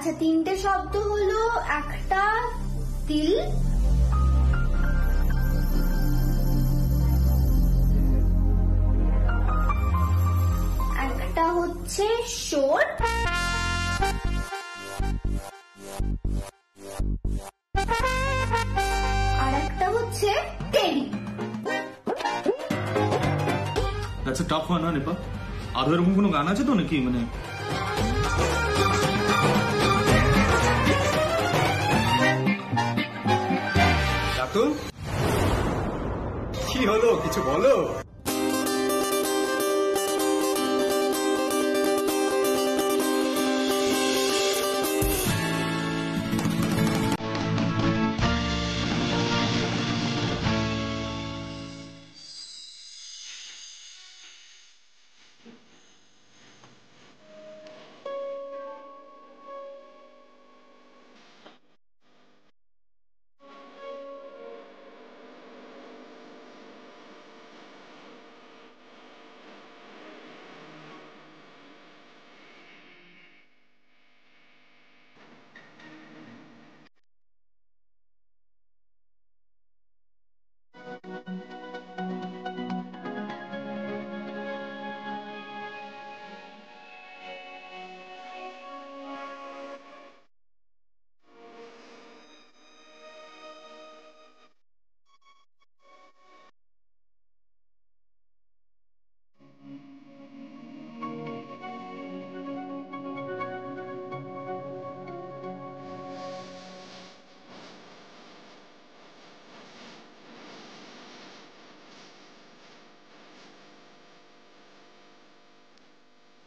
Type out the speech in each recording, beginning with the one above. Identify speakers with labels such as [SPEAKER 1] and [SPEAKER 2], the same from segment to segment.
[SPEAKER 1] আচ্ছা, তিনটে শব্দ হলো, একটা তিল, একটা হচ্ছে শোর, আর একটা হচ্ছে টেরি।
[SPEAKER 2] That's a tough one, huh, Nipa? আরো এরকম কোনো গান আছে তো নাকি? মানে
[SPEAKER 3] রাতুল, কি হলো, কিছু বলো।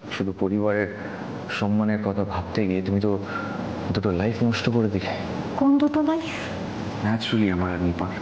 [SPEAKER 4] শুধু পরিবারের সম্মানের কথা ভাবতে গিয়ে তুমি তো দুটো লাইফ নষ্ট করে দিলে।
[SPEAKER 5] কোন দুটো লাইফ?
[SPEAKER 4] ন্যাচুরালি আমার আর নিপার।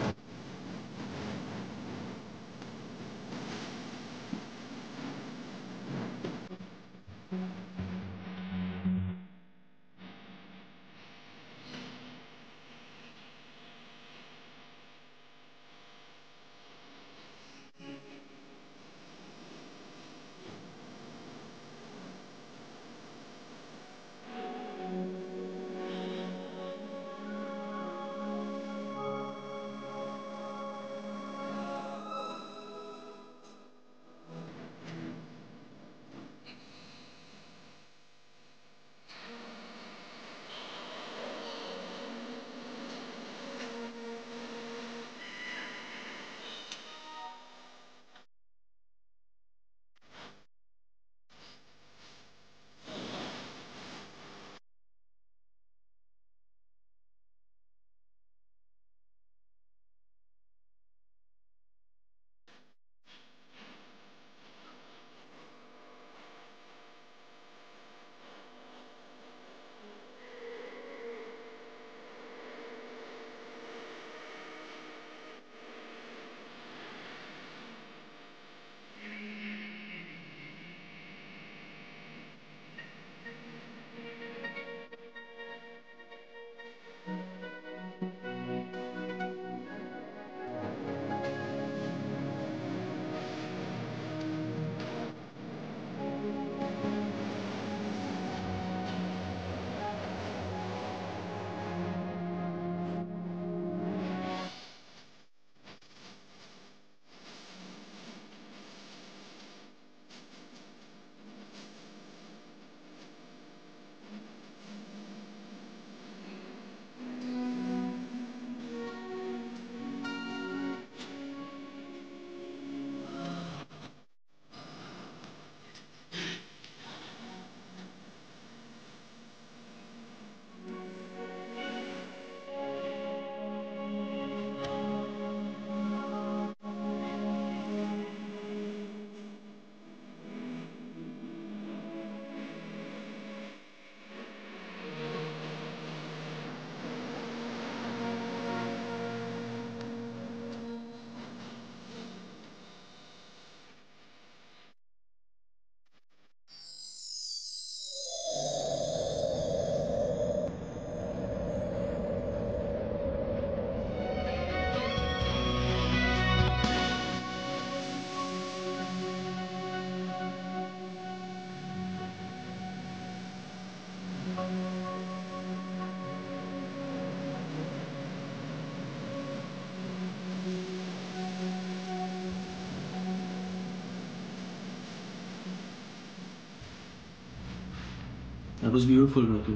[SPEAKER 2] was beautiful, Ratu.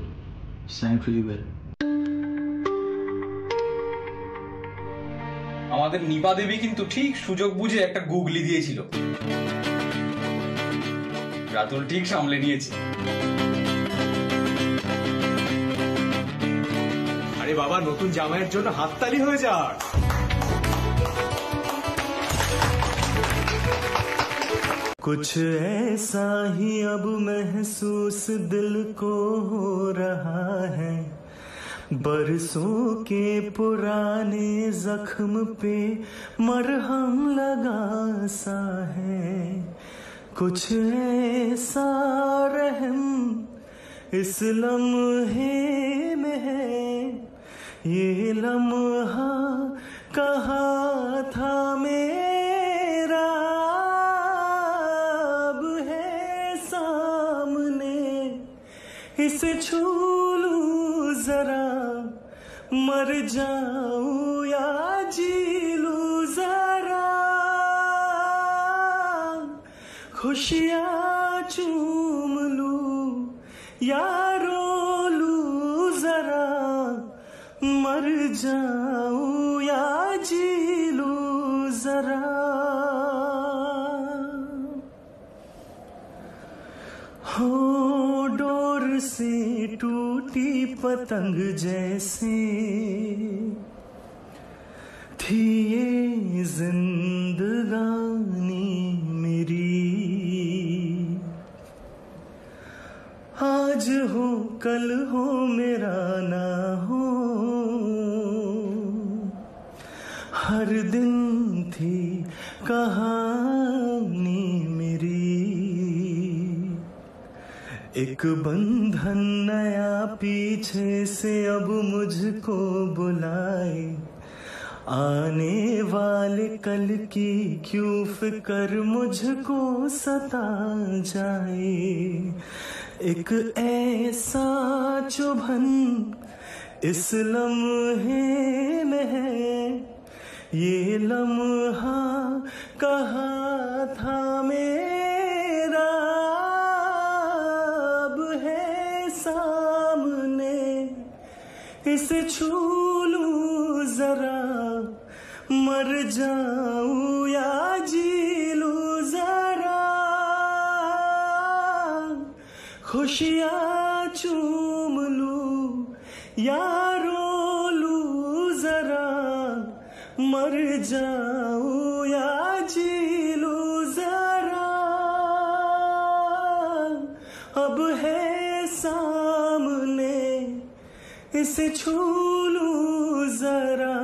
[SPEAKER 2] Sang it really well.
[SPEAKER 3] আমাদের নিপা দেবী কিন্তু ঠিক সুযোগ বুঝে একটা গুগলি দিয়েছিল, রাতুল ঠিক সামলে নিয়েছে। আরে বাবা, নতুন জামাইয়ের জন্য হাততালি হয়ে যাক।
[SPEAKER 5] कुछ ऐसा ही अब महसूस दिल को हो रहा है, बरसों के पुराने जख्म पे मरहम लगा सा है। कुछ ऐसा रहम इस लम्हे में है, ये लम्हा कहा था मेरा, अब है सामने, इसे छू लूं जरा, मर जाऊं या जी लूं जरा, खुशियाँ चूम लूं या रो लूं जरा, मर जाऊं या जी लूं जरा। हो डोर से टूटी पतंग जैसे थी ये जिंदगानी मेरी, आज हो कल हो मेरा ना हो, हर दिन थी कहानी मेरी। एक बंधन नया पीछे से अब मुझको बुलाए, आने वाले कल की क्यों फिक्र मुझको सता जाए। एक ऐसा चुभन इस लम्हे में है, ये लम्हा कहा था मेरा, अब है सामने, इसे छू लूं जरा, मर जाऊं या जी लूं जरा, खुशियाँ चूम लूं या रो लूं जरा, मर जाऊं या जी लूं जरा, अब है सामने, इसे छू लूं जरा,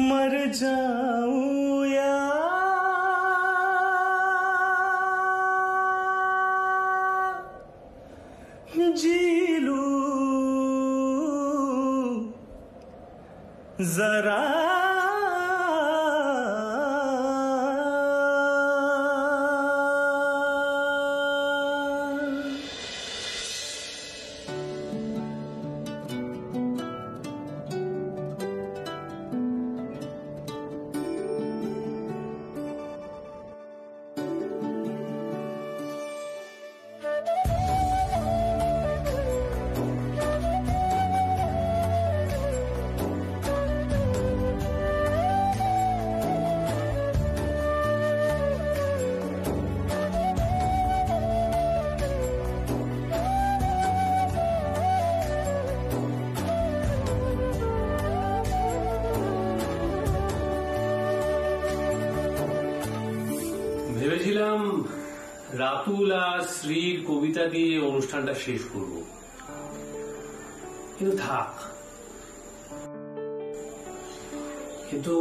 [SPEAKER 5] मर जाऊं या जी लूं जरा।
[SPEAKER 6] ভেবেছিলাম রাতুল আর শ্রীর কবিতা দিয়ে অনুষ্ঠানটা শেষ করব, কিন্তু থাক। কিন্তু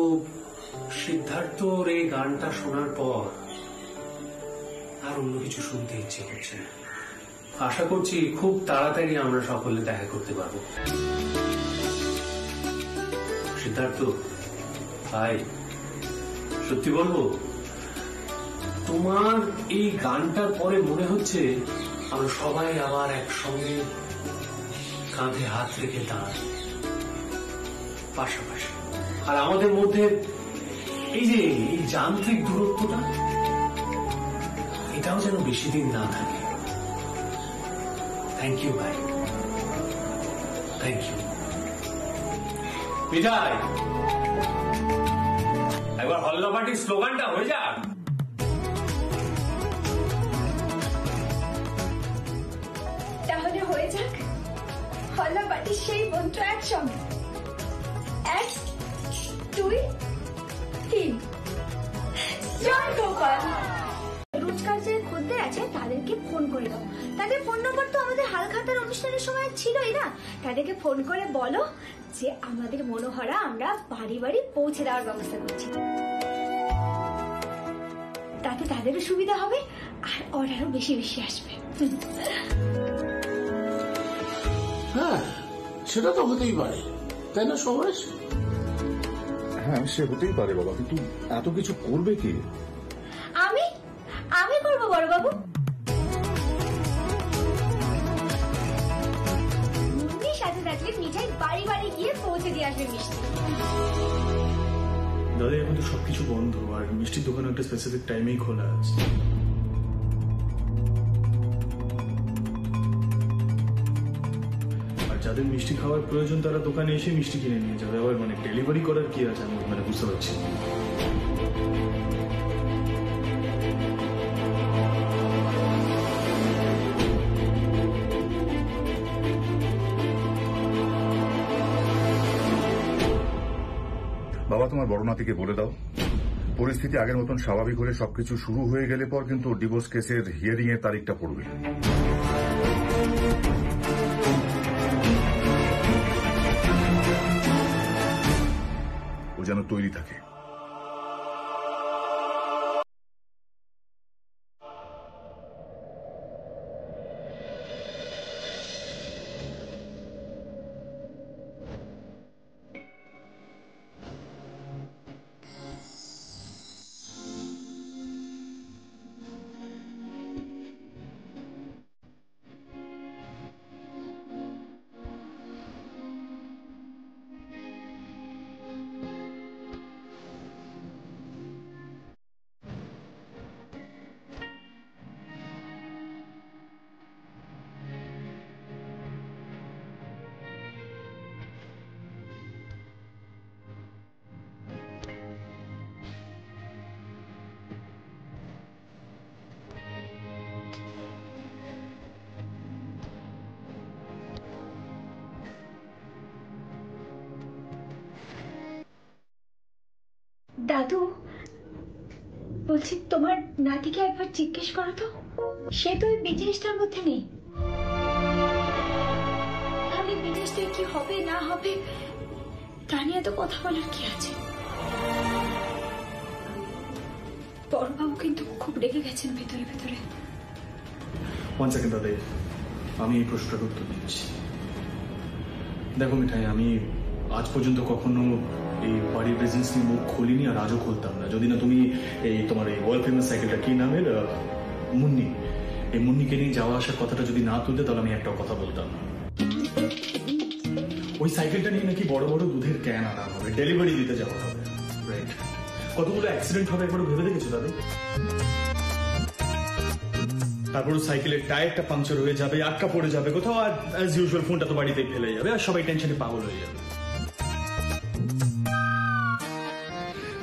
[SPEAKER 6] সিদ্ধার্থর এই গানটা শোনার পর আর অন্য কিছু শুনতে ইচ্ছে করছে না। আশা করছি খুব তাড়াতাড়ি আমরা সকলে দেখা করতে পারবো। সিদ্ধার্থ ভাই, সত্যি বলবো, তোমার এই গানটার পরে মনে হচ্ছে আমরা সবাই আবার একসঙ্গে কাঁধে হাত রেখে দাঁড়াই পাশাপাশি। আর আমাদের মধ্যে এই যে এই যান্ত্রিক দূরত্বটা, এটাও যেন বেশি দিন না থাকে। থ্যাংক ইউ ভাই, থ্যাংক ইউ। মিঠাই, একবার হল্লা পার্টির স্লোগানটা হয়ে যাক।
[SPEAKER 1] তাহলে হয়ে যাক হল্লা পার্টির সেই মন্ত্র একসঙ্গে। 1, 2, 3। জয় গোপাল। রোজকার যে খদ্দের আছে তাদেরকে ফোন করে দাও। তাদের ফোন নম্বর তো আমাদের হালখাতার অনুষ্ঠানের সময় ছিলই না। তাদেরকে ফোন করে বলো যে আমাদের মনোহরা আমরা বাড়ি বাড়ি পৌঁছে দেওয়ার ব্যবস্থা করছি। তাতে তাদেরও সুবিধা হবে আর অর্ডারও বেশি বেশি আসবে।
[SPEAKER 7] হ্যাঁ, সেটা তো হতেই পারে, তাই না সবাই?
[SPEAKER 8] হ্যাঁ, সে হতেই পারে বাবা, কিন্তু এত কিছু করবে কি?
[SPEAKER 1] আমি করবো বড়বাবু। মুন্নির সাথে থাকলে মিঠাই বাড়ি বাড়ি গিয়ে পৌঁছে দিয়ে আসবে মিষ্টি।
[SPEAKER 2] দাদা এখন তো সবকিছু বন্ধ, আর মিষ্টির দোকান একটা স্পেসিফিক টাইমেই খোলা আছে। আর যাদের মিষ্টি খাওয়ার প্রয়োজন তারা দোকানে এসে মিষ্টি কিনে নিয়ে যাবে। আবার মানে ডেলিভারি করার কি আছে আমি মানে বুঝতে পারছি।
[SPEAKER 8] বাবা, তোমার বড় নাতিকে বলে দাও, পরিস্থিতি আগের মতন স্বাভাবিক হলে সবকিছু শুরু হয়ে গেলে পর কিন্তু ডিভোর্স কেসের হিয়ারিং এর তারিখটা পড়বে। ও যেন তৈরি থাকে।
[SPEAKER 1] দাদু, বলছি তোমার নাতিকে একবার জিজ্ঞেস করো তো, সে তো ওই বিজনেসটার মধ্যে নেই। তাহলে বিজনেসটা কি হবে না হবে তা নিয়ে তো কথা বলার কি আছে? বড়বাবু কিন্তু খুব রেগে গেছেন ভেতরে ভেতরে।
[SPEAKER 2] 1 সেকেন্ড দাদা, আমি এই প্রশ্নটার উত্তর দিচ্ছি। দেখো মিঠাই, আমি আজ পর্যন্ত কখনো এই বাড়ির বিজনেস নিয়ে মুখ খুলিনি, আর আজও খুলতাম না যদি না তুমি এই তোমার এই ওয়ার্ল্ড ফেমাস সাইকেলটা কি নামের মুন্নি, এই মুন্নিকে নিয়ে যাওয়া আসার কথাটা যদি না তুলতে তাহলে আমি একটাও কথা বলতাম না। ওই সাইকেলটা নিয়ে নাকি বড় বড় দুধের ক্যান আনা হবে, ডেলিভারি দিতে যাওয়া হবে, রাইট? কতগুলো অ্যাক্সিডেন্ট হবে একবার ভেবে দেখেছো দাদা? তারপর সাইকেলের টায়ারটা পাংচার হয়ে যাবে, আটকা পড়ে যাবে কোথাও, আর অ্যাজ ইউজুয়াল ফোনটা তো বাড়িতে ফেলে যাবে, আর সবাই টেনশনে পাগল হয়ে যাবে।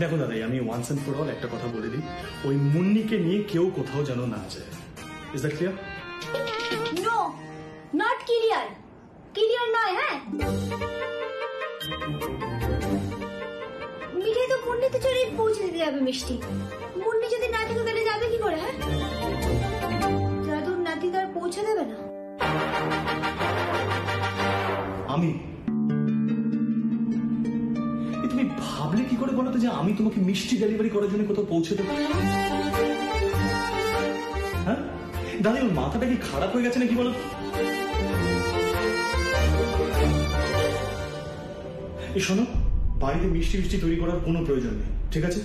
[SPEAKER 2] দেখো দাদাই, আমি ওয়ান্স এন্ড ফর অল একটা কথা বলে দিই, ওই মুন্নিকে নিয়ে কেউ কোথাও যেন না যায়। Is that clear?
[SPEAKER 1] No, not clear. Clear নয়। হ্যাঁ, মিঠাই তো মুন্নিতে চড়ে পৌঁছে দিতে যাবে মিষ্টি। মুন্নি যদি না থাকে তাহলে যাবে কি করে? হ্যাঁ, দাদুর নাতি তার পৌঁছে দেবে না।
[SPEAKER 2] আমি তুমি ভাবলে কি করে বলো তো যে আমি তোমাকে মিষ্টি ডেলিভারি করার জন্য কোথাও পৌঁছে দেবো? হ্যাঁ দাদা, ওর মাথাটা কি খারাপ হয়ে গেছে নাকি বলো? এই শোনো, বাড়িতে মিষ্টি মিষ্টি তৈরি করার কোনো প্রয়োজন নেই, ঠিক আছে?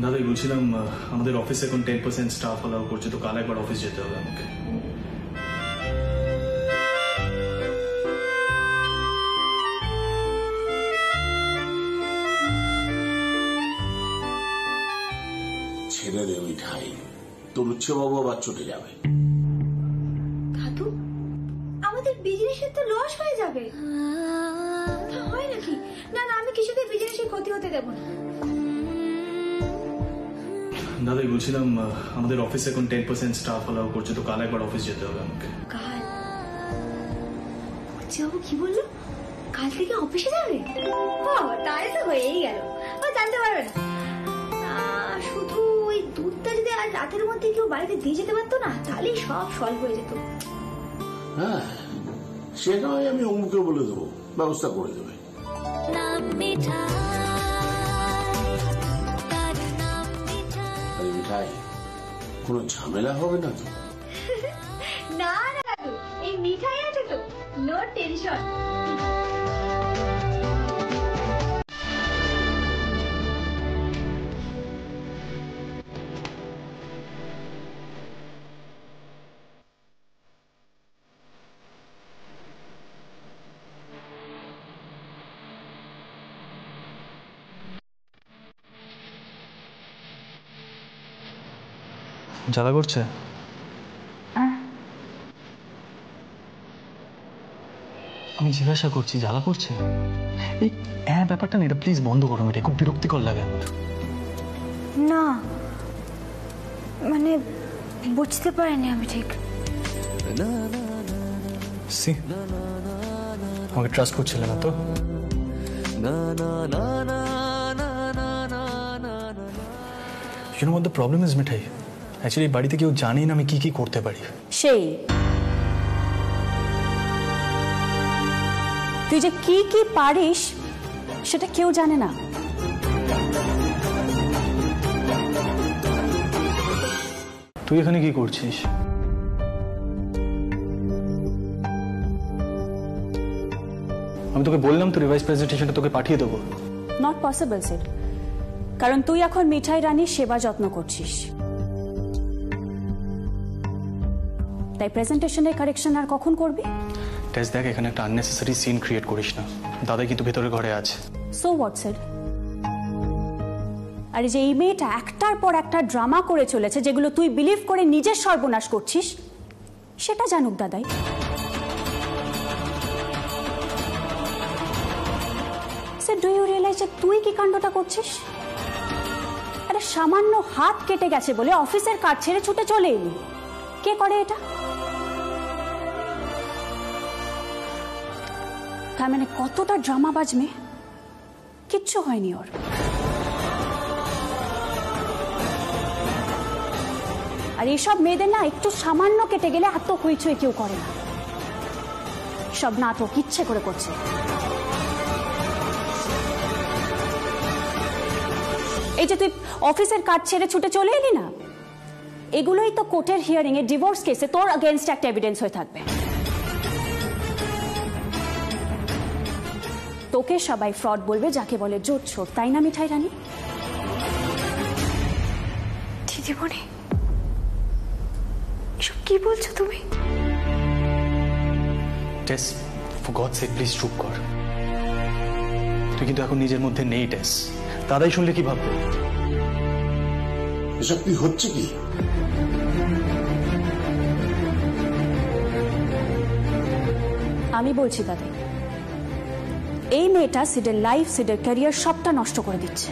[SPEAKER 2] দাদাই বলছিলাম, আমাদের অফিসে এখন 10% স্টাফ অ্যালাউ করছে, তো কাল একবার অফিস যেতে হবে আমাকে।
[SPEAKER 7] ছেড়ে দে মিঠাই, তরুচ্ছবাবু আবার চলে যাবে।
[SPEAKER 1] দাদু, আমাদের বিজনেসের তো লস হয়ে যাবে। তা হয় নাকি? না না, আমি কিছুতেই বিজনেসের ক্ষতি হতে দেব না।
[SPEAKER 2] দাদাই বলছিলাম, আমাদের অফিসে এখন 10% স্টাফ অ্যালাউ করছে, তো কাল একবার অফিস যেতে হবে আমাকে।
[SPEAKER 1] কাল? বাবু কি বললো? কাল থেকে অফিসে যাবে? তাহলে তো হয়েই গেল। জানতে পারবে না। শুধু ওই দুধটা যদি আজ রাতের মধ্যে কেউ বাড়িতে দিয়ে যেতে পারতো না, তাহলেই সব সলভ হয়ে যেত।
[SPEAKER 7] হ্যাঁ, সে নয় আমি অমুকে বলে দেবো, ব্যবস্থা করে দেবে। মিঠাই, কোনো ঝামেলা হবে না তো?
[SPEAKER 1] না না দাদু, এই মিঠাই আছে তো, নো টেনশন।
[SPEAKER 2] জ্বালা করছে? আমি জিজ্ঞাসা করছি, জ্বালা করছে? এই ব্যাপারটা না, এটা প্লিজ বন্ধ করো। এটা খুব বিরক্তিকর লাগে আমার।
[SPEAKER 1] না মানে বুঝতে পারিনি আমি ঠিক।
[SPEAKER 2] আমাকে ট্রাস্ট করছিলে না তো? You know what the problem is, Mithai? Actually বাড়িতে কেউ জানেই না আমি কি কি করতে পারি।
[SPEAKER 9] সেই তুই যে কি কি পারিস সেটা কেউ জানে না।
[SPEAKER 2] তুই এখানে কি করছিস? আমি তোকে বললাম তো রিভাইস প্রেজেন্টেশনটা তোকে পাঠিয়ে দেবো।
[SPEAKER 9] নট পসিবল স্যার, কারণ তুই এখন মিঠাই রানীর সেবা যত্ন করছিস, তাই প্রেজেন্টেশনের কারেকশন আর কখন করবি?
[SPEAKER 2] টেস্ট দেখ, এখানে একটা আননেসেসারি সিন ক্রিয়েট করিস না। দাদাই কিন্তু ভেতরে ঘরে আছে।
[SPEAKER 9] So what sir? আর যে এই মেয়েটা একটার পর একটা ড্রামা করে চলেছে, যেগুলো তুই বিলিভ করে নিজের সর্বনাশ করছিস, সেটা জানুক দাদাই। স্যার, ডু ইউ রিয়েলাইজ যে তুই কি কাণ্ডটা করছিস? আরে সামান্য হাত কেটে গেছে বলে অফিসের কাজ ছেড়ে ছুটে চলে এলি। কে করে এটা? তার মানে কতটা ড্রামাবাজ মেয়ে, কিচ্ছু হয়নি ওর। আর এইসব মেয়েদের না একটু সামান্য কেটে গেলে এত হইচই কেউ করে না, সব নাটক ইচ্ছে করে করছে। এই যে তুই অফিসের কাজ ছেড়ে ছুটে চলে এলি না, এগুলোই তো কোর্টের হিয়ারিং এ ডিভোর্স কেসে তোর এগেইনস্ট একটা এভিডেন্স হয়ে থাকবে। তোকে সবাই ফ্রড বলবে, যাকে বলে জোট ছোট, তাই না মিঠাই রানী?
[SPEAKER 1] দিদিমণি, এসব কি বলছো তুমি?
[SPEAKER 2] টেস, ফর গড সেক প্লিজ চুপ কর। তুই কিন্তু এখন নিজের মধ্যে নেই টেস। দাদাই শুনলে কি ভাববে?
[SPEAKER 7] এসব কি হচ্ছে কি?
[SPEAKER 9] আমি বলছি দাদা, এই মেয়েটা সিডের লাইফ, সিডের ক্যারিয়ার সবটা নষ্ট করে দিচ্ছে।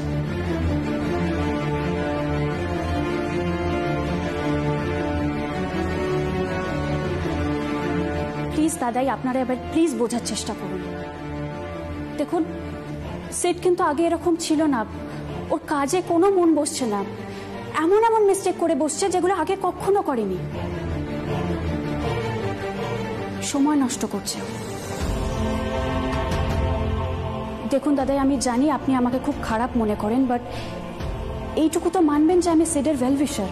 [SPEAKER 9] প্লিজ দাদাই, আপনারা এবার প্লিজ বোঝার চেষ্টা করুন। দেখুন, সিড কিন্তু আগে এরকম ছিল না। ওর কাজে কোনো মন বসছে না, এমন এমন মিস্টেক করে বসছে যেগুলো আগে কখনো করেনি। সময় নষ্ট করছে। দেখুন দাদাই, আমি জানি আপনি আমাকে খুব খারাপ মনে করেন, বাট এইটুকু তো মানবেন যে আমি সিডের ওয়েল উইশার।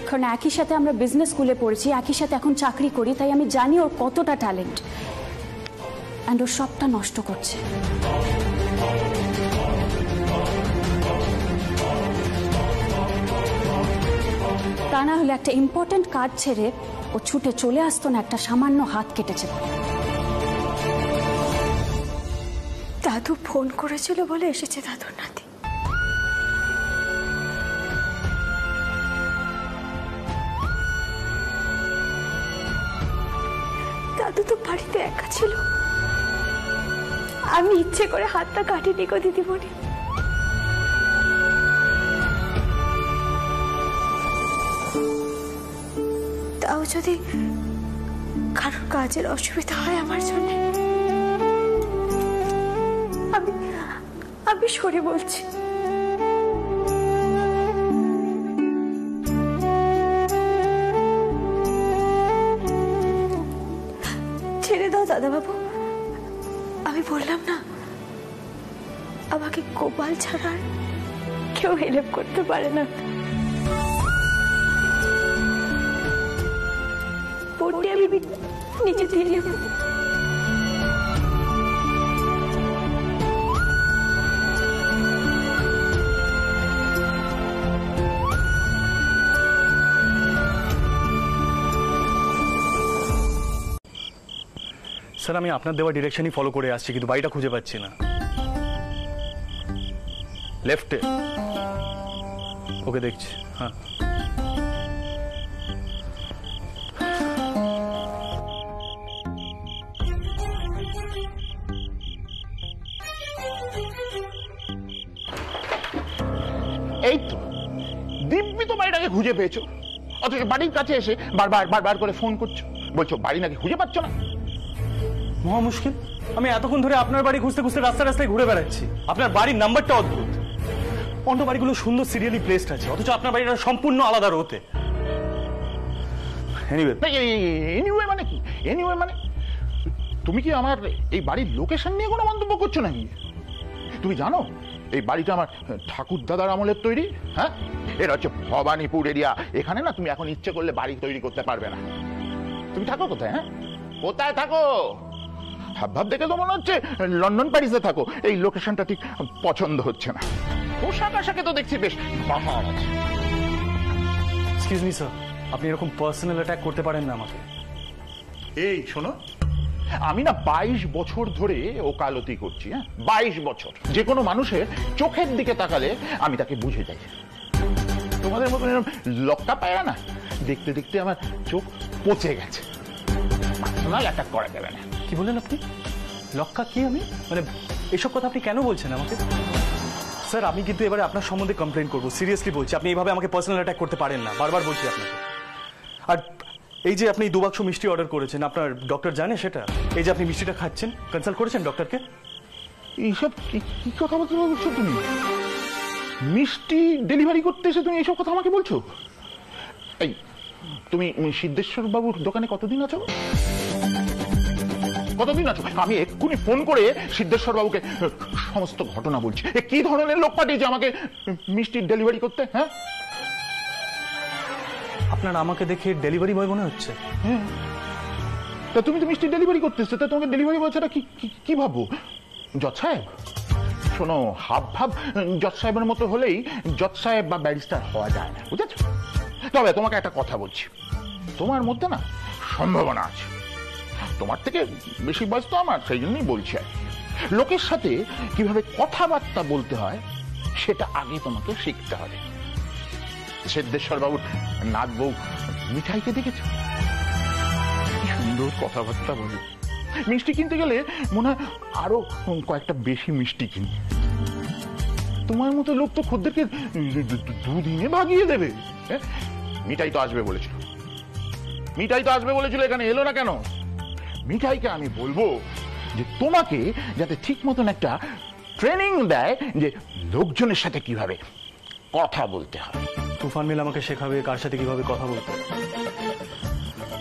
[SPEAKER 9] কারণ একই সাথে আমরা বিজনেস স্কুলে পড়েছি, একই সাথে এখন চাকরি করি, তাই আমি জানি ওর কতটা ট্যালেন্ট, অ্যান্ড ওর সবটা নষ্ট করছে। তা না হলে একটা ইম্পর্টেন্ট কাজ ছেড়ে ও ছুটে চলে আসতো না একটা সামান্য হাত কেটেছে। দাদু ফোন করেছিল বলে এসেছে দাদুর নাতি। দাদু তো বাড়িতে একা ছিল, আমি ইচ্ছে করে হাতটা কাটিনি গো দিদিমণি। তাও যদি কারোর কাজের অসুবিধা হয় আমার জন্য, আমি সরে বলছি। ছেড়ে দাও দাদাবাবু, আমি বললাম না আমাকে গোপাল ছাড়া আর কেউ হেল্প করতে পারে না। পড়তে আমি নিচে দিয়ে নেব।
[SPEAKER 2] স্যার আমি আপনার দেওয়া ডিরেকশনই ফলো করে আসছি, কিন্তু বাড়িটা খুঁজে পাচ্ছি না। লেফটে। ওকে দেখছি। হ্যাঁ
[SPEAKER 10] এই তো দিব্যি তো বাড়িটাকে খুঁজে পেয়েছো, অথচ বাড়ির কাছে এসে বারবার করে ফোন করছো, বলছো বাড়ি নাকি খুঁজে পাচ্ছ না।
[SPEAKER 2] মহা মুশকিল, আমি এতক্ষণ ধরে আপনার বাড়ি খুঁজতে খুঁজতে রাস্তায় ঘুরে বেড়াচ্ছি। আপনার বাড়ির নাম্বারটা অদ্ভুত, অন্য বাড়িগুলো সুন্দর সিরিয়ালি প্লেসড আছে, অথচ আপনার বাড়িটা সম্পূর্ণ আলাদা রোতে।
[SPEAKER 10] এনিওয়ে মানে কি? এনিওয়ে মানে তুমি কি আমার এই বাড়ির লোকেশন নিয়ে কোনো মন্তব্য করছো নাকি? তুমি জানো এই বাড়িটা আমার ঠাকুর দাদার আমলের তৈরি। হ্যাঁ, এটা হচ্ছে ভবানীপুর এরিয়া। এখানে না তুমি এখন ইচ্ছে করলে বাড়ি তৈরি করতে পারবে না। তুমি থাকো কোথায়? হ্যাঁ, কোথায় থাকো? হাবভাব দেখে তো মনে হচ্ছে লন্ডন প্যারিসে থাকো। এই লোকেশনটা ঠিক পছন্দ হচ্ছে না। পোশাক আশাকে তো দেখছি বেশ বাহার আছে।
[SPEAKER 2] এক্সকিউজ মি স্যার, আপনি এরকম পার্সোনাল অ্যাটাক করতে পারেন না আমাকে।
[SPEAKER 10] এই শোনো, আমি না 22 বছর ধরে ওকালতি করছি। হ্যাঁ, 22 বছর। যে কোনো মানুষের চোখের দিকে তাকালে আমি তাকে বুঝে যাই। তোমাদের মতন এরকম লক্কা পায় না, দেখতে দেখতে আমার চোখ পচে গেছে। পার্সোনাল অ্যাটাক করা যাবে না।
[SPEAKER 2] কি বললেন আপনি? লক্কা কি? আমি মানে এসব কথা আপনি কেন বলছেন আমাকে? স্যার আমি কিন্তু এবারে আপনার সম্বন্ধে কমপ্লেন করবো, সিরিয়াসলি বলছি। আপনি এইভাবে আমাকে পার্সোনাল অ্যাটাক করতে পারেন না, বারবার বলছি আপনাকে। আর এই যে আপনি 2 বাক্স মিষ্টি অর্ডার করেছেন, আপনার ডক্টর জানে সেটা? এই যে আপনি মিষ্টিটা খাচ্ছেন, কনসাল্ট করেছেন ডক্টরকে?
[SPEAKER 10] এইসব কি কথা বলতে বলছো তুমি? মিষ্টি ডেলিভারি করতে এসে তুমি এইসব কথা আমাকে বলছো? এই তুমি সিদ্ধেশ্বর বাবুর দোকানে কতদিন আছো? কতদিন আছো? আমি এক্ষুনি ফোন করে সিদ্ধেশ্বর বাবুকে সমস্ত ঘটনা বলছি। কি ধরনের লোক পাঠিয়েছে আমাকে মিষ্টি ডেলিভারি করতে? হ্যাঁ,
[SPEAKER 2] আপনার আমাকে দেখে ডেলিভারি বয় মনে হচ্ছে?
[SPEAKER 10] হ্যাঁ, তা তুমি তো মিষ্টি ডেলিভারি করতে এসছো, তা তোমাকে ডেলিভারি বয় ছাড়া কি ভাববো? জজ সাহেব শোনো, হাব ভাব জজ সাহেবের মতো হলেই জজ সাহেব বা ব্যারিস্টার হওয়া যায় না, বুঝেছো? তবে তোমাকে একটা কথা বলছি, তোমার মধ্যে না সম্ভাবনা আছে। তোমার থেকে বেশি বয়স তো আমার, সেই জন্যই বলছি। লোকের সাথে কিভাবে কথাবার্তা বলতে হয় সেটা আগে তোমাকে শিখতে হবে। সিদ্ধেশ্বর বাবুর নাত বউ মিঠাইকে দেখেছো? কি সুন্দর কথাবার্তা বলে। মিষ্টি কিনতে গেলে মনে হয় আরো কয়েকটা বেশি মিষ্টি কিনি। তোমার মতো লোক তো খদ্দেরকে 2 দিনে ভাগিয়ে দেবে। মিঠাই তো আসবে বলেছিল, এখানে এলো না কেন? মিঠাইকে আমি বলবো যে তোমাকে যাতে ঠিক মতন একটা ট্রেনিং দেয় যে লোকজনের সাথে কিভাবে কথা বলতে হয়।
[SPEAKER 2] তুফান মিল আমাকে শেখাবে কার সাথে কিভাবে কথা বলতে হয়।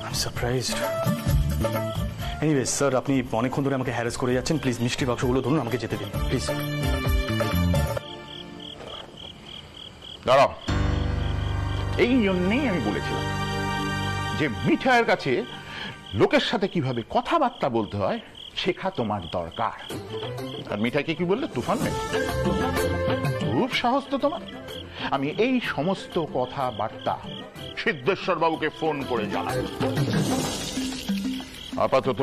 [SPEAKER 2] I am surprised. Anyway sir, আপনি অনেকক্ষণ ধরে আমাকে হ্যারাস করে যাচ্ছেন। প্লিজ মিষ্টি বাক্সগুলো ধরুন, আমাকে যেতে দিন প্লিজ।
[SPEAKER 10] দাঁড়াও, এই জন্যই আমি বলেছিলাম যে মিঠাইয়ের কাছে লোকের সাথে কিভাবে কথাবার্তা বলতে হয় শেখা তোমার দরকার। আর মিঠাইকে কি বললে? তুফান মেয়ে। খুব সাহস তো তোমার। আমি এই সমস্ত কথাবার্তা সিদ্ধেশ্বর বাবুকে ফোন করে জানাই। আপাতত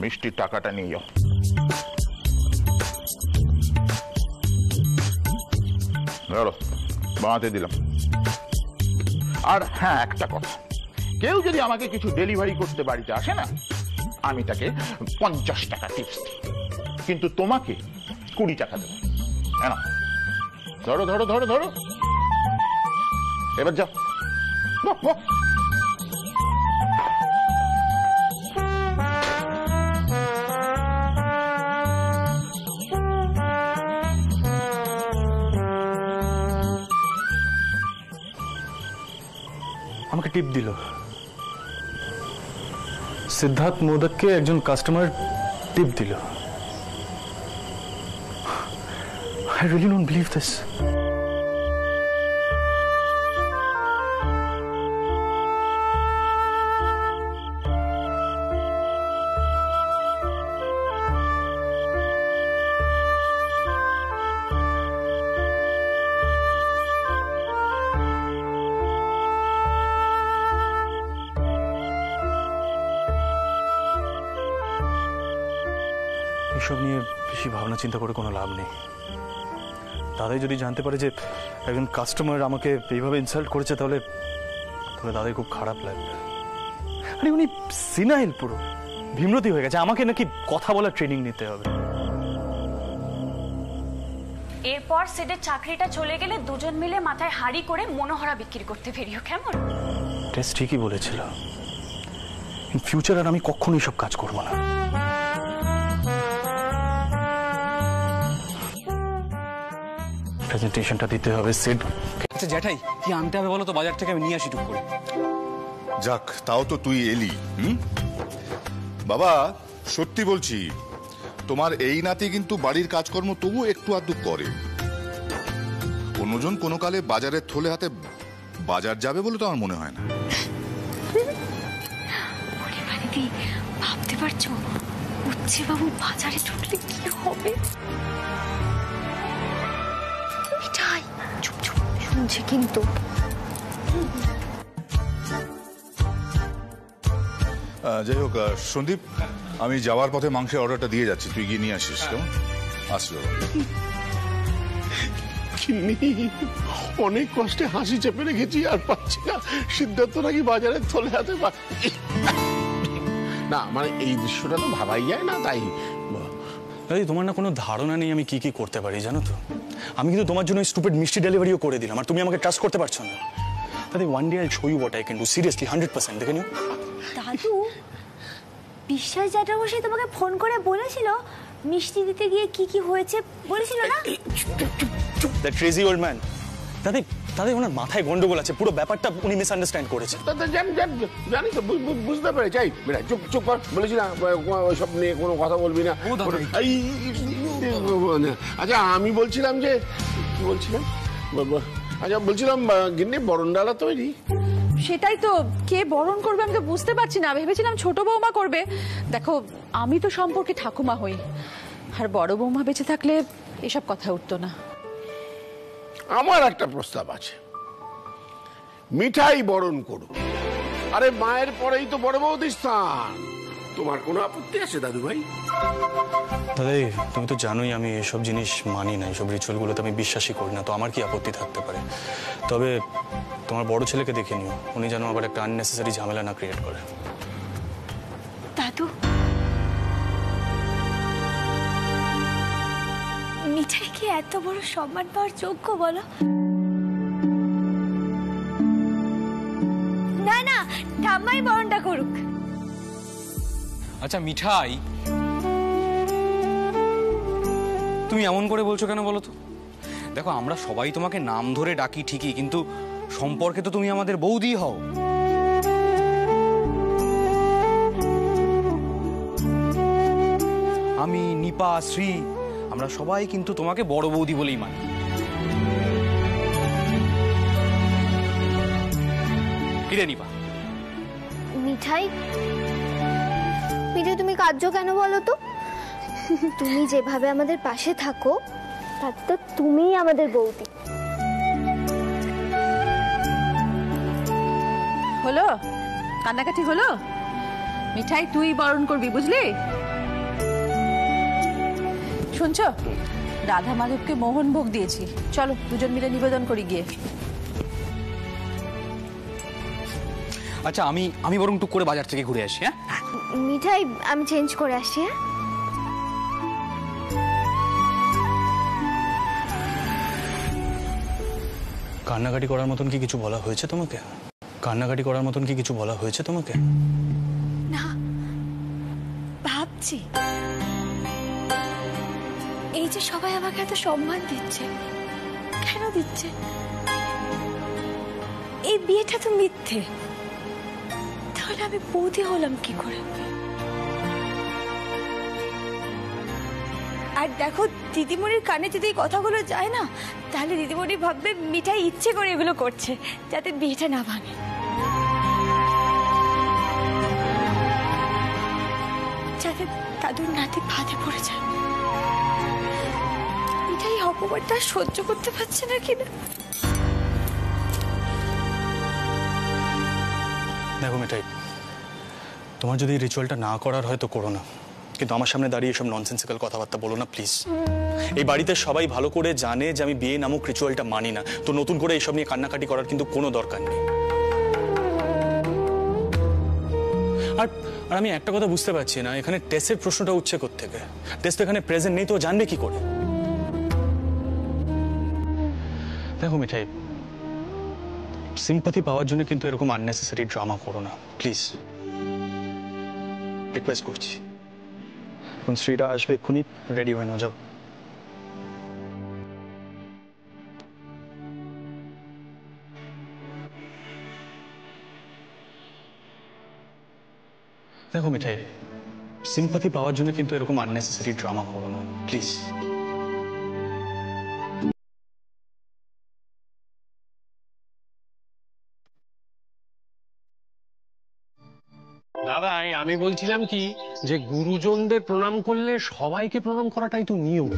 [SPEAKER 10] মিষ্টির টাকাটা নিয়ে যাও। ধরো বানাতে দিলাম। আর হ্যাঁ, একটা কথা, কেউ যদি আমাকে কিছু ডেলিভারি করতে বাড়িতে আসে না, আমি তাকে 50 টাকা টিপস দিই, কিন্তু তোমাকে 20 টাকা দেবো। হ্যাঁ, ধরো ধরো ধরো ধরো, এবার যাও।
[SPEAKER 2] আমাকে টিপ দিল। সিদ্ধার্থ মোদককে একজন কাস্টমার টিপ দিল। I really don't believe this. এসব নিয়ে বেশি ভাবনা চিন্তা করে কোনো লাভ নেই। দাদাই যদি জানতে পারে যে একজন কাস্টমার আমাকে এইভাবে ইনসাল্ট করেছে, তাহলে দাদাই খুব খারাপ লাগবে। আরে উনি সিনাইল, পুরো ভীমরতি হয়ে গেছে। আমাকে নাকি কথা বলার ট্রেনিং নিতে হবে।
[SPEAKER 9] এরপর সেটের চাকরিটা চলে গেলে দুজন মিলে মাথায় হাড়ি করে মনোহরা বিক্রি করতে বেরিও, কেমন?
[SPEAKER 2] টেস্ট ঠিকই বলেছিল। ইন ফিউচার আর আমি কখনোই সব কাজ করবো না। প্রেজেন্টেশনটা দিতে হবে সেট।
[SPEAKER 11] আচ্ছা জ্যাঠাই, কি আনতে হবে বলো তো বাজার থেকে, আমি নিয়ে আসি টুক করে।
[SPEAKER 8] যাক, তাও তো তুই এলি। বাবা, সত্যি বলছি, তোমার এই নাতি কিন্তু বাড়ির কাজকর্ম তবু একটু আধটু করে। অন্যজন কোনো কালে বাজারের থলে হাতে বাজার যাবে বলে তো আমার মনে হয় না।
[SPEAKER 1] ভাবতে পারছো উচ্ছে বাবু বাজারে ঢুকলে কি হবে? চুপ চুপ, শুনছে কিন্তু।
[SPEAKER 8] যাই হোক সন্দীপ, আমি যাওয়ার পথে মাংসের অর্ডারটা দিয়ে যাচ্ছি, তুই গিয়ে নিয়ে আসিস। কেমন? আসলো
[SPEAKER 7] অনেক কষ্টে হাসি চেপে রেখেছি, আর পাচ্ছি না। সিদ্ধার্থ নাকি বাজারের থলে হাতে না, মানে এই দৃশ্যটা তো ভাবাই যায় না। তাই
[SPEAKER 2] তোমার না কোনো ধারণা নেই আমি কি কি করতে পারি, জানো তো? আমি কিন্তু তোমার জন্য স্টুপিড মিষ্টি ডেলিভারিও করে দিলাম, আর তুমি আমাকে ট্রাস্ট করতে পারছো না। তাহলে one day I'll show you what I can do, seriously 100%। দেখে নিও।
[SPEAKER 1] দাদু, বিশ্বাস জ্যাঠামশাই তোমাকে ফোন করে বলেছিল মিষ্টি দিতে গিয়ে কি কি হয়েছে, বলেছিল না?
[SPEAKER 2] That crazy old man. তাদের ওনার মাথায় গন্ডগোল আছে, পুরো ব্যাপারটা উনি মিসআন্ডারস্ট্যান্ড করেছে।
[SPEAKER 7] জানি তো, বুঝতে পেরে। চাই চুপ চুপ কর, বলেছিলাম ওইসব নিয়ে কোনো কথা বলবি না। আচ্ছা, আমি বলছিলাম যে, কি বলছিলাম? আচ্ছা, বলছিলাম গিন্নি বরণ ডালা তৈরি।
[SPEAKER 12] সেটাই তো, কে বরণ করবে আমি তো বুঝতে পারছি না। ভেবেছিলাম ছোট বৌমা করবে। দেখো, আমি তো সম্পর্কে ঠাকুমা হই, আর বড় বৌমা বেঁচে থাকলে এসব কথা উঠতো না।
[SPEAKER 7] আমার একটা প্রস্তাব আছে, মিঠাই বরণ করো। আরে মায়ের পরেই তো বড় বৌদির স্থান। তোমার কোনো আপত্তি আছে দাদু ভাই?
[SPEAKER 2] দাদাই, তুমি তো জানোই আমি এসব জিনিস মানি না, এসব রিচুয়ালগুলোতে আমি বিশ্বাসই করি না। তো আমার কি আপত্তি থাকতে পারে? তবে তোমার বড় ছেলেকে দেখে নিও, উনি যেন আবার একটা আননেসেসারি ঝামেলা না ক্রিয়েট করে।
[SPEAKER 1] দাদু, মিঠাই কি এত বড় সম্মান পাওয়ার যোগ্য বলো? না না, ঠাম্মাই বরণটা করুক।
[SPEAKER 11] আচ্ছা মিঠাই, তুমি এমন করে বলছো কেন বলো তো? দেখো, আমরা সবাই তোমাকে নাম ধরে ডাকি ঠিকই, কিন্তু সম্পর্কে তো তুমি আমাদের বৌদি হও। আমি, নিপা, শ্রী, আমরা সবাই কিন্তু তোমাকে বড় বৌদি বলেই মানি। কিরে নিপা?
[SPEAKER 13] মিঠাই, মিঠাই তুমি কাঁদছো কেন বলো তো? তুমি যেভাবে আমাদের পাশে থাকো, তাতে তো তুমিই আমাদের বৌদি।
[SPEAKER 12] হলো কান্নাকাটি হলো? মিঠাই, তুই বরণ করবি, বুঝলি? শুনছো, রাধা মাধবকে মোহনভোগ দিয়েছি। চলো দুজন মিলে নিবেদন করি গিয়ে।
[SPEAKER 11] আচ্ছা আমি বরং টুক করে বাজার থেকে ঘুরে আসি। হ্যাঁ
[SPEAKER 13] মিঠাই আমি চেঞ্জ করে আসি। হ্যাঁ
[SPEAKER 2] কান্নাকাটি করার মতন কি কিছু বলা হয়েছে তোমাকে? কান্নাকাটি করার মতন কি কিছু বলা হয়েছে তোমাকে?
[SPEAKER 1] না, ভাবছি এই যে সবাই আমাকে এত সম্মান দিচ্ছে, কেন দিচ্ছে? এই বিয়েটা তো মিথ্যে, তাহলে আমি বৌদি হলাম কি করে? আর দেখো দিদিমণির কানে যদি এই কথাগুলো যায় না, তাহলে দিদিমণি ভাববে মিঠাই ইচ্ছে করে এগুলো করছে যাতে বিয়েটা না ভাঙে। যাতে দাদুর নাতি ফাঁদে পড়ে যায়। মিঠাই অপমানটা সহ্য করতে পারছে না কিনা।
[SPEAKER 2] দেখো মিঠাই, তোমার যদি এই রিচুয়ালটা না করার হয় তো করো না, কিন্তু আমার সামনে দাঁড়িয়ে এসব ননসেন্সিক্যাল কথাবার্তা বলো না প্লিজ। এই বাড়িতে সবাই ভালো করে জানে যে আমি বিয়ে নামক রিচুয়ালটা মানি না, তো নতুন করে এইসব নিয়ে কান্নাকাটি করার কিন্তু কোনো দরকার নেই। আর আমি একটা কথা বুঝতে পারছি না, এখানে টেসের প্রশ্নটা উঠছে কোত্থেকে? টেস তো এখানে প্রেজেন্ট নেই, তো জানবে কি করে? দেখো মিঠাই, সিম্পাথি পাওয়ার জন্য কিন্তু এরকম আননেসেসারি ড্রামা করো না প্লিজ, রিকোয়েস্ট করছি। এখন শ্রীরা আসবে, এক্ষুনি রেডি হয়ে না যাও। দেখো মিঠাই, সিম্পাথি পাওয়ার জন্য কিন্তু এরকম আননেসেসারি ড্রামা করো না প্লিজ।
[SPEAKER 6] দাদা আমি বলছিলাম কি, যে গুরুজনদের প্রণাম করলে সবাইকে প্রণাম করাটাই তো নিয়ম।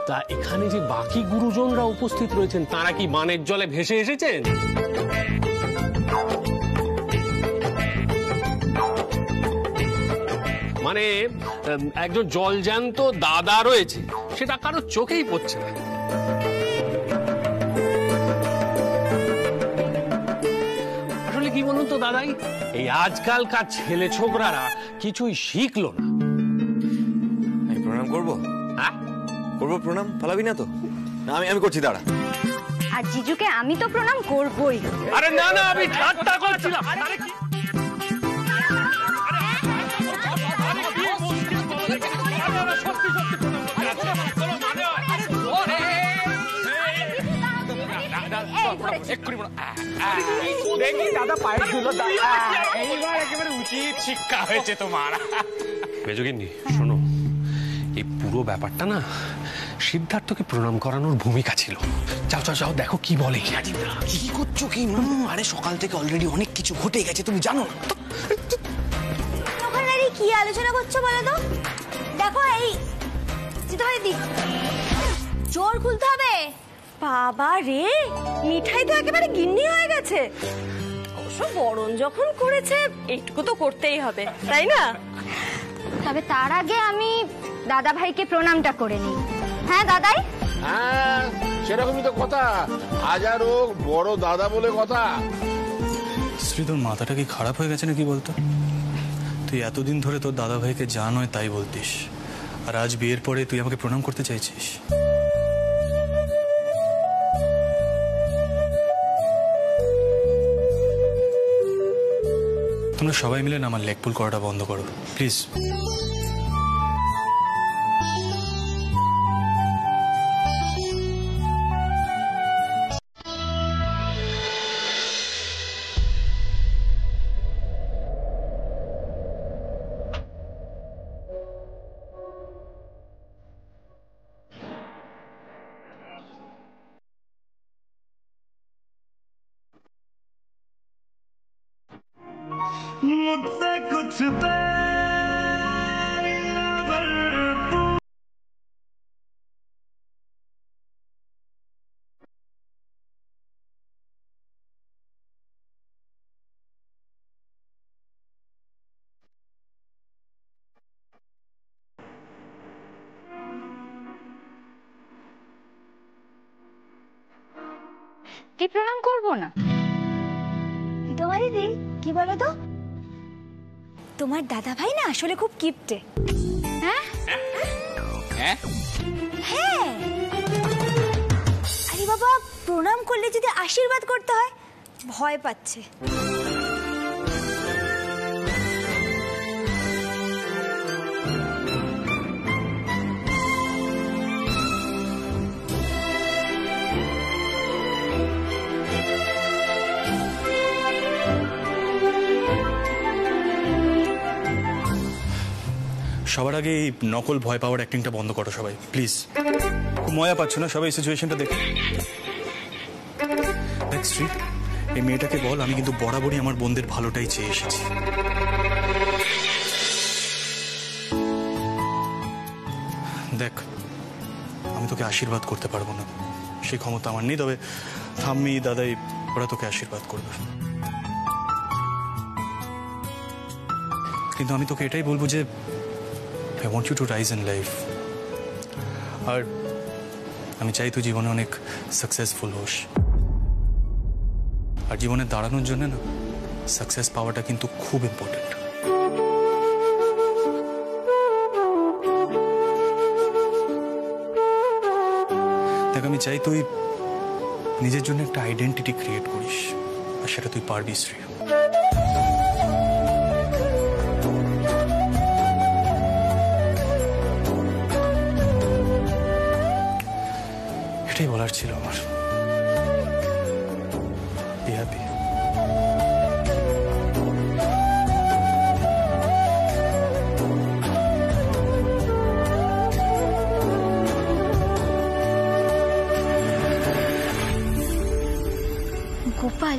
[SPEAKER 6] তা এখানে যে বাকি গুরুজনরা উপস্থিত রয়েছেন, তারা কি বানের জলে ভেসে এসেছেন? মানে একজন জলজ্যান্ত দাদা রয়েছে, সেটা কারো চোখেই পড়ছে না। আসলে কি বলুন তো দাদাই, এই আজকালকার ছেলে ছোকরারা কিছুই শিখলো না।
[SPEAKER 4] আমি প্রণাম করবো?
[SPEAKER 6] হ্যাঁ
[SPEAKER 4] করবো প্রণাম, পালাবি না তো? না আমি করছি, দাঁড়া।
[SPEAKER 13] আর জিজুকে আমি তো প্রণাম করবই।
[SPEAKER 6] আরে না না, আমি ঠাট্টা করছিলাম।
[SPEAKER 5] দাদা পায়ের ধুলো, এইবার একেবারে উচিত শিক্ষা হয়েছে তোমার।
[SPEAKER 6] মেজগিন্নি শোনো, এই পুরো ব্যাপারটা না সিদ্ধার্থকে প্রণাম করানোর ভূমিকা ছিল। যাও যাও যাও, দেখো কি বলে।
[SPEAKER 11] কি করছো কি? আরে সকাল থেকে অলরেডি অনেক কিছু ঘটে গেছে, তুমি জানো না?
[SPEAKER 1] তখন আরে কি আলোচনা করছো বলো তো? দেখো এই তোমার দিক জোর খুলতে হবে। বাবা রে, মিঠাই তো একেবারে গিন্নি হয়ে গেছে। অবশ্য বরণ যখন করেছে এইটুকু তো করতেই হবে, তাই না?
[SPEAKER 13] তবে তার আগে আমি দাদা ভাইকে প্রণামটা করে নিই। হ্যাঁ দাদাই?
[SPEAKER 7] হ্যাঁ সেরকমই তো কথা, হাজার হোক বড় দাদা বলে কথা।
[SPEAKER 2] শ্রী, তোর মাথাটা কি খারাপ হয়ে গেছে নাকি বলতো? তুই এতদিন ধরে তোর দাদা ভাইকে যা নয় তাই বলতিস, আর আজ বিয়ের পরে তুই আমাকে প্রণাম করতে চাইছিস? তোমরা সবাই মিলে না আমার লেগ পুল করাটা বন্ধ করো প্লিজ।
[SPEAKER 5] मुझसे कुछ
[SPEAKER 14] সত্যি প্রণাম করব না?
[SPEAKER 13] তোমার দিদি কি বলো তো, তোমার দাদা ভাই না আসলে খুব কিপটে।
[SPEAKER 14] হ্যাঁ
[SPEAKER 11] হ্যাঁ
[SPEAKER 13] হ্যাঁ, আরে বাবা, প্রণাম করলে যদি আশীর্বাদ করতে হয়, ভয় পাচ্ছে।
[SPEAKER 2] সবার আগে এই নকল ভয় পাওয়ার অ্যাক্টিংটা বন্ধ করো সবাই, প্লিজ। খুব মজা পাচ্ছ না সবাই সিচুয়েশনটা দেখে? দেখ শ্রী, এই মেয়েটাকে বল আমি কিন্তু বরাবরই আমার বোনদের ভালোটাই চেয়ে এসেছি। দেখ, আমি তোকে আশীর্বাদ করতে পারবো না, সেই ক্ষমতা আমার নেই, তবে ঠাম্মি দাদাই ওরা তোকে আশীর্বাদ করবে। কিন্তু আমি তোকে এটাই বলবো যে I want you to rise in life. আর আমি চাই তুই জীবনে অনেক সাকসেসফুল হোস। আর জীবনে দাঁড়ানোর জন্য না সাকসেস পাওয়াটা কিন্তু খুব ইম্পর্টেন্ট। দেখ, আমি চাই তুই নিজের জন্য একটা আইডেন্টিটি ক্রিয়েট করিস, আর সেটা তুই পারবি শ্রী। এটাই বলার ছিল আমার। Be happy.
[SPEAKER 13] গোপাল,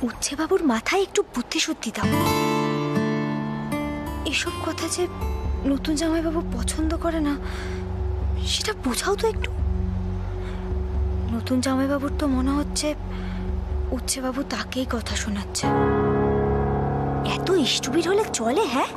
[SPEAKER 13] উচ্ছে বাবুর মাথায় একটু বুদ্ধি শুদ্ধি দাও। এসব কথা যে নতুন জামাইবাবু পছন্দ করে না, সেটা বোঝাও তো একটু। নতুন জামাইবাবুর তো মনে হচ্ছে উচ্ছে বাবু তাকেই কথা শোনাচ্ছে। এত স্টুপিড হলে চলে? হ্যাঁ,